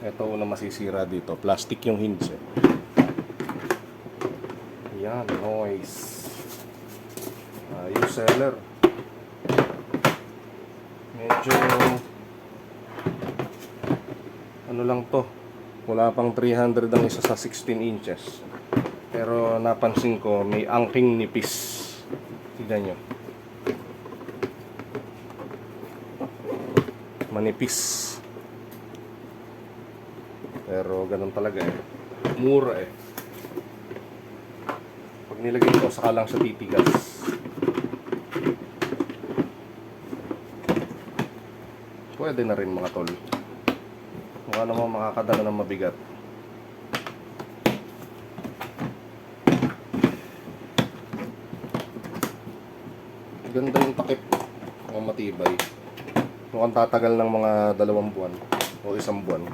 Ito una masisira dito. Plastic yung hinge eh. Yan, noise. Yung seller. Medyo ano lang to. Wala pang 300 ang isa sa 16 inches. Pero napansin ko may angking nipis. Tignan nyo. Manipis. Pero ganun talaga eh. Mura eh. Pag nilagay ko, saka lang sa titigas. Pwede na rin mga tol. Mukha naman makakadala ng mabigat. Ganda yung takip. Mga matibay. Mukhang tatagal ng mga 2 buwan o 1 buwan.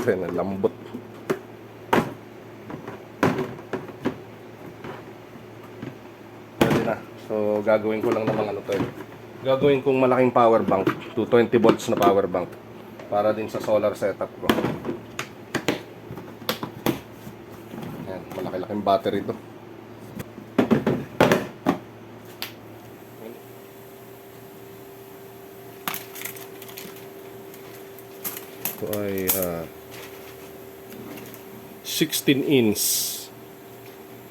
Ito lambot. Pwede na. So gagawin ko lang namang ano to eh. Gagawin kong malaking power bank. 220 volts na power bank. Para din sa solar setup ko. Yan, malaki-laking battery ito. Ito ay 16 inch.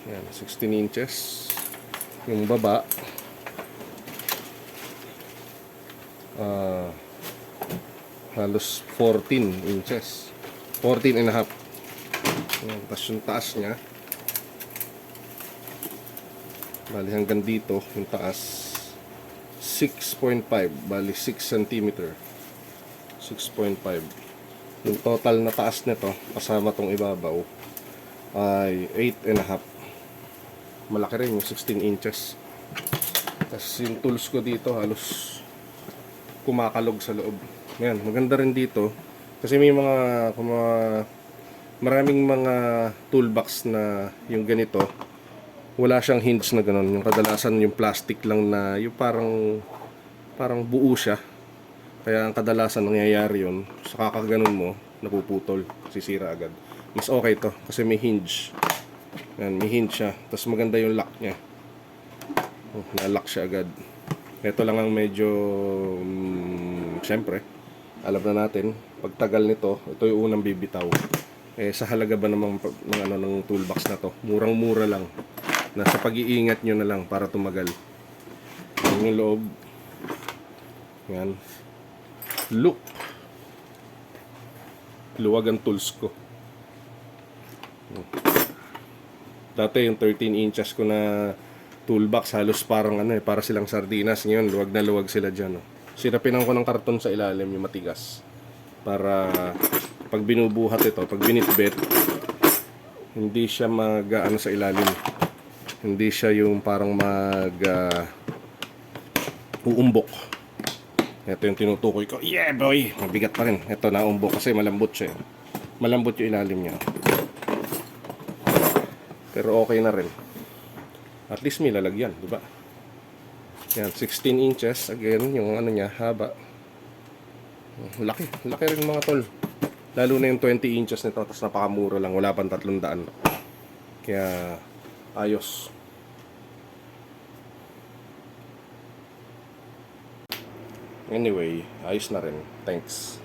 Yan, 16 inches. Yung baba halos 14 inches. 14 and a half. Yan, tapos yung taas niya bali hanggang dito yung taas 6.5, bali 6 cm. 6.5. Yung total na taas nito kasama tong ibabaw ay 8 and a half. Malaki rin yung 16 inches. Tapos yung tools ko dito halos kumakalog sa loob. Yan, maganda rin dito kasi may maraming mga toolbox na yung ganito wala siyang hinge na gano'n. Yung kadalasan yung plastic lang na yung parang buo siya. Kaya ang kadalasan nangyayari yun sa kakaganon mo napuputol, sisira agad. Mas okay to kasi may hinge. Yan, may hinge siya. Tapos maganda yung lock niya. Na-lock siya agad. Ito lang ang medyo syempre alam na natin pagtagal nito, ito yung unang bibitaw. Sa halaga ba namang ng toolbox na to, murang-mura lang. Nasa pag-iingat nyo na lang para tumagal. Yung loob. Yan. Look. Luwag ang tools ko. Dati yung 13 inches ko na toolbox halos parang para silang sardinas. Ngayon luwag na luwag sila dyan. Sirapinan ko ng karton sa ilalim yung matigas para pag binubuhat ito, pag binitbit hindi siya mag-ano sa ilalim. Hindi siya yung parang uumbok. Ito yung tinutukoy ko. Yeah boy! Mabigat pa rin. Ito naumbok kasi malambot siya. Malambot yung ilalim niya. Pero okay na rin. At least may lalagyan, di ba? Yan, 16 inches. Again, yung niya, haba. Laki. Laki rin mga tol. Lalo na yung 20 inches nito. Tapos napakamura lang. Wala pang 300. Kaya, ayos. Anyway, ayos na rin. Thanks.